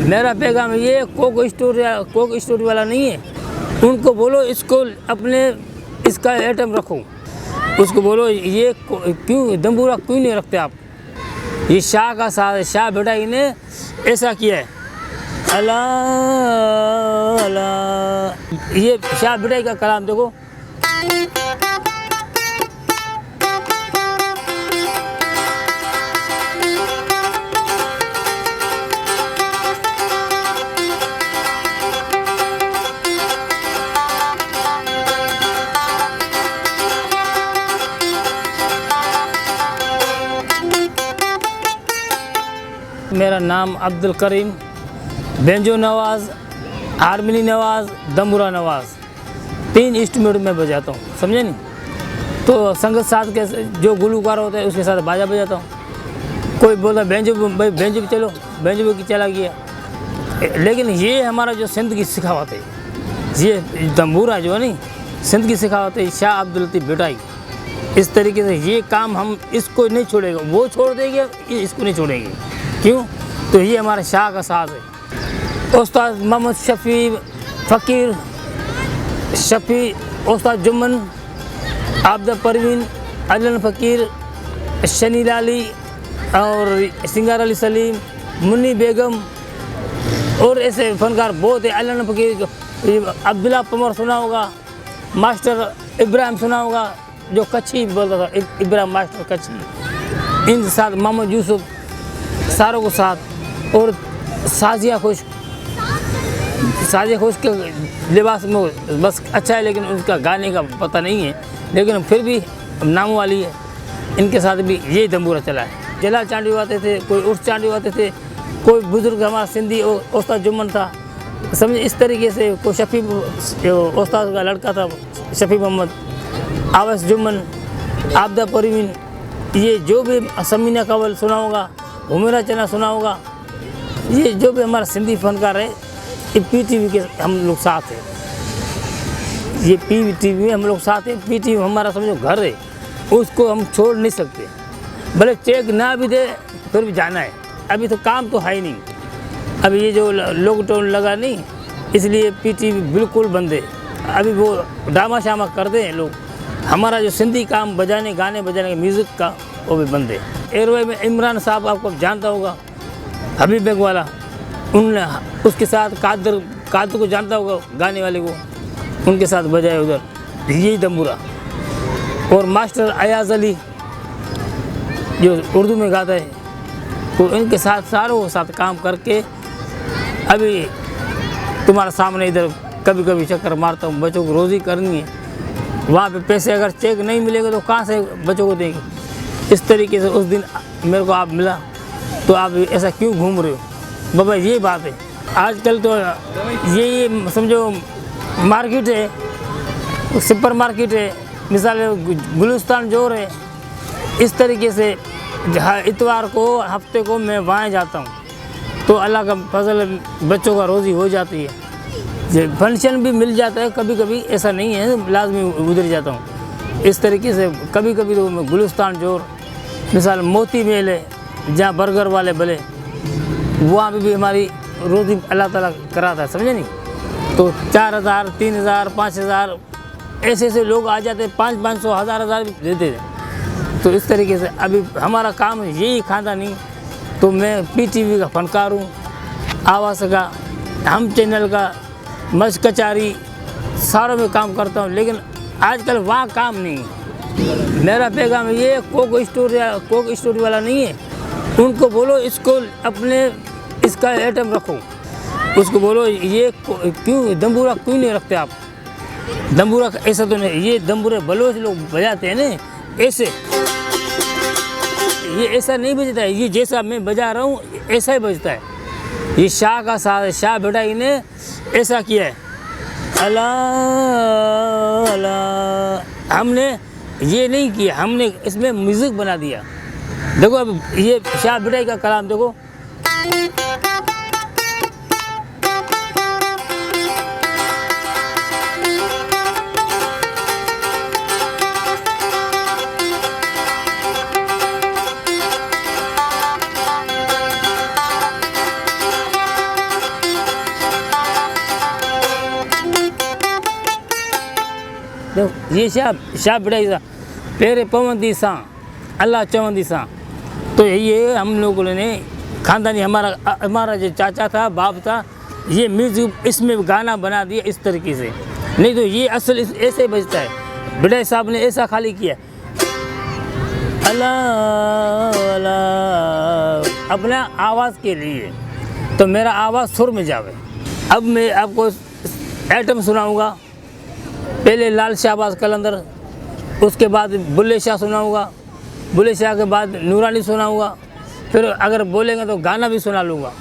मेरा पैगाम ये कोक स्टोरी वाला नहीं है। उनको बोलो इसको अपने इसका आइटम रखो। उसको बोलो ये क्यों दम्बूरा क्यों नहीं रखते आप? ये शाह का साथ है, शाह बेटा इन्हें ऐसा किया है। अल्लाह अल्लाह, ये शाह बेटा का कलाम देखो। मेरा नाम अब्दुल करीम, बेंजो नवाज़, हारमोनी नवाज़, दम्बूरा नवाज़, 3 इंस्ट्रूमेंट में बजाता हूँ, समझे नहीं? तो संगत साथ के जो गुलूकार होता है उसके साथ बाजा बजाता हूँ। कोई बोला बेंजो भाई बेंजो भी चलो, बेंजो की चला गया। लेकिन ये हमारा जो सिंध की सिखावत है, ये दम्बूरा जो है नहीं, सिंध की सिखावत है, शाह अब्दुल लतीफ़ बेटाई। इस तरीके से ये काम हम इसको नहीं छोड़ेगा, वो छोड़ देंगे, इसको नहीं छोड़ेंगे। क्यों? तो ये हमारा शाह का साथ है। उस्ताद मोहम्मद शफ़ी फ़कीर, शफ़ी, उस्ताद जुम्मन, आबदा परवीन, अदलन फ़कीर, शनी लाली और सिंगार अली सलीम, मुन्नी बेगम और ऐसे फनकार बहुत है। अदलन फ़कीर, अब्दुल्ला पमर सुना होगा, मास्टर इब्राहिम सुना होगा जो कच्छी बोलता था, इब्राहिम मास्टर कच्छी। इनके साथ मोहम्मद यूसुफ सारों को साथ, और साजिया खुश के लिबास में बस अच्छा है, लेकिन उनका गाने का पता नहीं है, लेकिन फिर भी नाम वाली है। इनके साथ भी यही दम्बूरा चला है। जला चांडी आते थे, कोई उर्स चांडी आते थे, कोई बुजुर्ग हमारा सिंधी उस्ताद जुम्मन था, समझे। इस तरीके से कोई शफ़ी उस्ताद का लड़का था, शफ़ी मोहम्मद, आवास जुम्मन, आबदा परवीन, ये जो भी समीना कवल सुना होगा, हुमेरा चना सुना होगा, ये जो भी हमारा सिंधी फनकार है, ये PTV के हम लोग साथ हैं। ये PTV में हम लोग साथ हैं। PTV हमारा समझो घर है, उसको हम छोड़ नहीं सकते। भले चेक ना भी दे फिर भी जाना है। अभी तो काम तो है ही नहीं। अभी ये जो लॉकडाउन लगा नहीं, इसलिए PTV बिल्कुल बंद है। अभी वो ड्रामा शामा करते हैं लोग। हमारा जो सिंधी काम बजाने, गाने बजाने का, म्यूज़िक का, वो भी बंद है। एयरवे में इमरान साहब आपको जानता होगा, हबीब बेग वाला, उन उसके साथ कादर को जानता होगा, गाने वाले को, उनके साथ बजाए उधर यही दम्बूरा। और मास्टर अयाज अली जो उर्दू में गाता है, तो इनके साथ सारों साथ काम करके अभी तुम्हारे सामने इधर कभी कभी चक्कर मारता हूँ। बच्चों को रोज़ी करनी है, वहाँ पे पैसे अगर चेक नहीं मिलेगा तो कहाँ से बच्चों को देंगे? इस तरीके से उस दिन मेरे को आप मिला तो आप ऐसा क्यों घूम रहे हो? बाबा ये बात है। आजकल तो ये समझो मार्केट है, सुपर मार्केट है, मिसाल गुलिस्तान जोर है। इस तरीके से इतवार को, हफ्ते को मैं वहाँ जाता हूँ, तो अल्लाह का फजल, बच्चों का रोज़ी हो जाती है। फंक्शन भी मिल जाता है कभी कभी, ऐसा नहीं है लाजमी उधर जाता हूँ। इस तरीके से कभी कभी तो मैं गुलिस्तान जोर, मिसाल मोती मेल है जहाँ बर्गर वाले भले, वहाँ पे भी हमारी रोज़ी अल्लाह ताला कराता है, समझे नहीं? तो 4000, 3000, 5000 ऐसे लोग आ जाते, 500, 1000 भी देते थे। तो इस तरीके से अभी हमारा काम यही खानदानी। तो मैं PTV का फनकार हूँ, आवाज़ का, हम चैनल का, मश कचारी सारों में काम करता हूँ, लेकिन आजकल वहाँ काम नहीं है। मेरा पैगाम ये कोक स्टोरी वाला नहीं है। उनको बोलो इसको अपने इसका आइटम रखो। उसको बोलो ये क्यों दम्बूरा क्यों नहीं रखते आप? दम्बूरा ऐसा तो नहीं, ये दम्बूरे बलोच लोग बजाते हैं ना ऐसे, ये ऐसा नहीं बजता है। ये जैसा मैं बजा रहा हूँ ऐसा ही बजता है। ये शाह का साथ है, शाह बेटा इन्हें ऐसा किया है। अल्लाह अल्लाह, हमने ये नहीं किया, हमने इसमें म्यूज़िक बना दिया। देखो अब ये शाह बेटा का कलाम देखो। देखो ये शाह बिड़ाई सा पेरे पवंदी सा अल्लाह चवंदी सा। तो ये हम लोगों ने खानदानी हमारा जो चाचा था बाप था, ये म्यूज़िक इसमें गाना बना दिया इस तरीके से, नहीं तो ये असल ऐसे बजता है। बिड़ाई साहब ने ऐसा खाली किया अल्लाह अल्लाह अपना आवाज़ के लिए, तो मेरा आवाज़ सुर में जावे। अब मैं आपको आइटम सुनाऊंगा। पहले लाल शाहबाज कलंदर, उसके बाद बुल्ले शाह सुनाऊंगा, बुल्ले शाह के बाद नूरानी सुनाऊंगा, फिर अगर बोलेंगे तो गाना भी सुना लूँगा।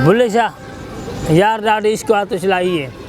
बुल्ले शाह यार ॾाढी इश्क आतिश लाई है।